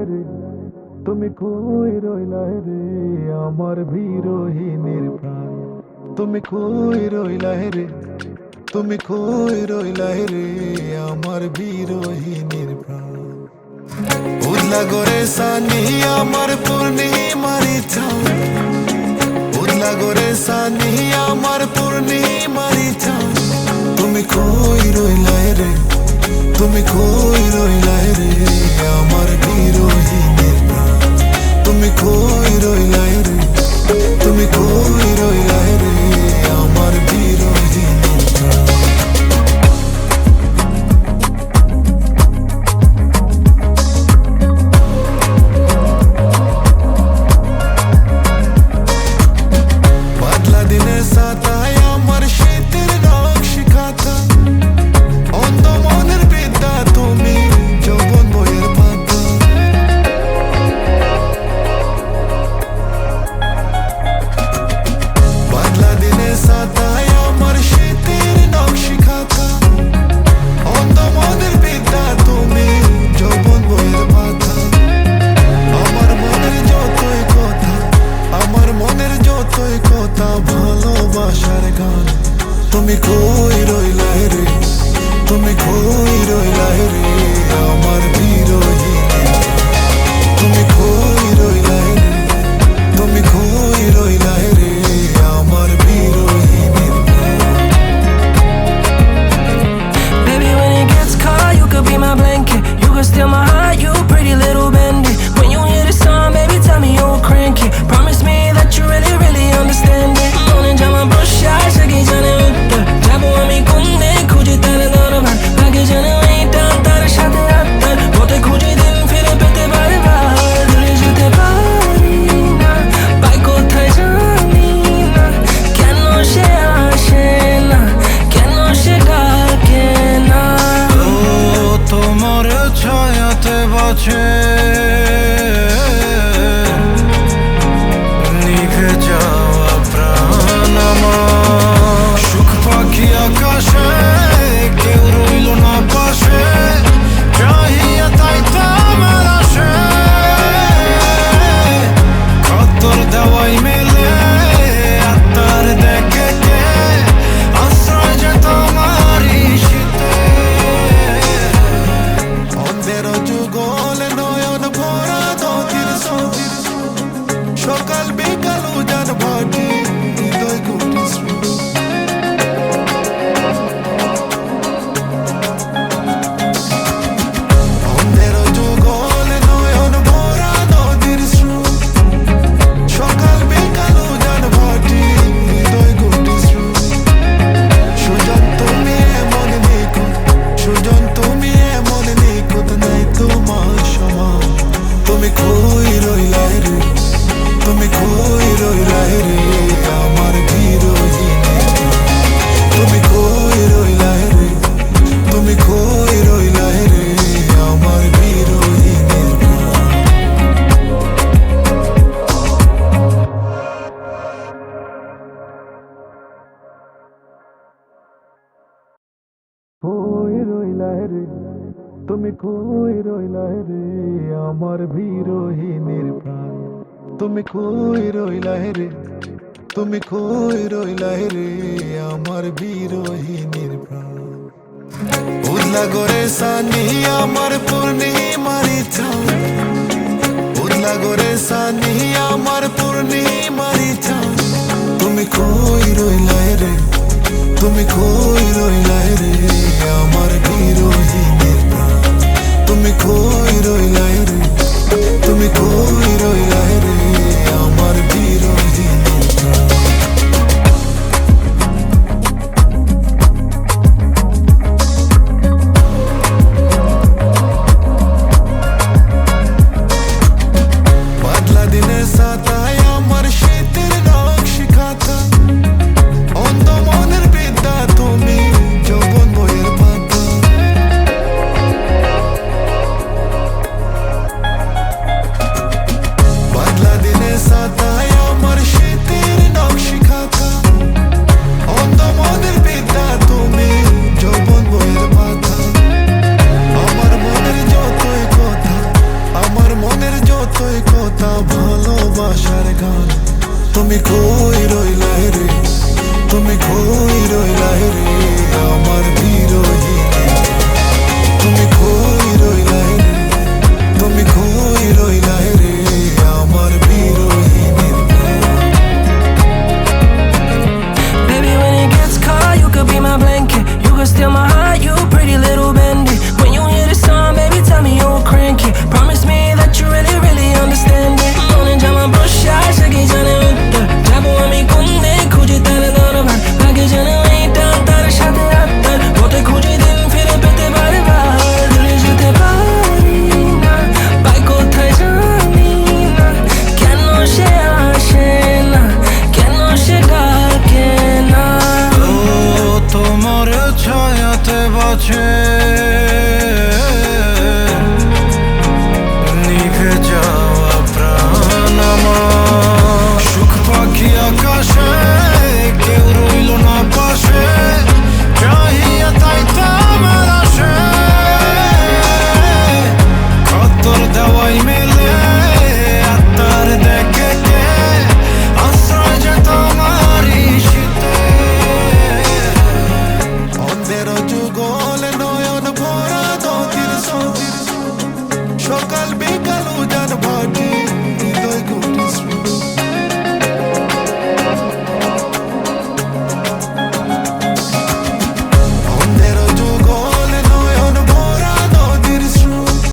রে, তুমি কই রইলা রে আমার বিরোহিনীর প্রাণ। তুমি কই রইলা রে, তুমি কই রইলা রে আমার বিরোহিনীর প্রাণ। উদলা করে সানি আমার পূর্ণিমারি চাঁদ, উদলা করে সানি আমার পূর্ণিমারি চাঁদ। তুমি কই রইলা রে, তুমি কই রইলা রে আমার বিরোহিনীর প্রাণ। তুমি কই রইলা রে, তুমি কই রইলা রে আমার বিরোহিনীর প্রাণ। বাদলা দিনের সাতায় আমার শীতের নকশি খাতা, অন্ধ মনের বিদ্যা তুমি যৌবন বইয়ের পাতা। বাদলা দিনের সাতায় আমার শীতের নকশি খাতা, অন্ধ মনের বিদ্যা তুমি যৌবন বইয়ের পাতা। আমার মনের যতই কথা, আমার মনের যতই কথা ভালোবাসার গান। তুমি কই রইলা রে, তুমি কই রইলা রে আমার বিরোহিনী। তুমি কই রইলা রে, তুমি কই রইলা রে আমার বিরোহিনীর। Baby, when it gets cold, you could be my blanket. You could steal my heart, you pretty little bandit. When you hear the song, baby, tell me you'll crank it. Promise me that you really, really understand it. Morning, jama brush, I shake it, jane utta. Jabo ami kunde, khuje tara darabar. Age jane waita, tar shate attar. Bote khuje din fire pete bar bar. Dure jete pari na, pai kothay jani na. Keno she ashe na, keno she ডাকে না। ও তোমার ছায়াতে বাঁচে নিভে যাওয়া প্রাণ আমার। সুখ পাখি আকাশে কেউ রইল না পাশে, চাহিয়া তাই তোমার আসে। খতর দেওয়াই মেলে আত্মার দেখে কে, আশ্রয় যে তোমারই শীতে। অন্ধের যুগলে নয়ন ভরা নদীর সতীর, সকাল বিকাল উজান ভাটি হৃদয় গুটি স্রোত। অন্ধের যুগলে নয়ন ভরা নদীর স্রোত, সকাল বিকাল উজান ভাটি হৃদয় গুটি স্রোত। সুজন তুমি এমন নিখুঁত, সুজন তুমি এমন নিখুঁত, নাই তোমার সমান। তুমি কই রইলা রে, তুমি কই রইলা রে আমার বিরোহিনী। তুমি কই রইলা রে, তুমি কই রইলা রে আমার বিরোহিনী। কই রইলা রে, তুমি কই রইলা রে আমার বিরোহিনীর প্রাণ। তুমি কই রইলা রে, তুমি কই রইলা রে আমার বিরোহিনীর প্রাণ। উদলা করে সানি আমার পূর্ণিমারি চাঁদ, উদলা করে সানি আমার পূর্ণিমারি চাঁদ। তুমি কই রইলা রে, তুমি কই রইলা রে আমার বিরোহিনীর প্রাণ। তুমি কই রইলা রে, তুমি কই রইলা রে আমার বিরোহিনীর প্রাণ। বাদলা দিনের সাতায় আমার শীতের নকশি খাতা, অন্ধ মনের বিদ্যা তুমি যৌবন বইয়ের পাতা। নীরবতা ভালোবাসার গান। তুমি কই রইলা রে, তুমি কই রইলা রে।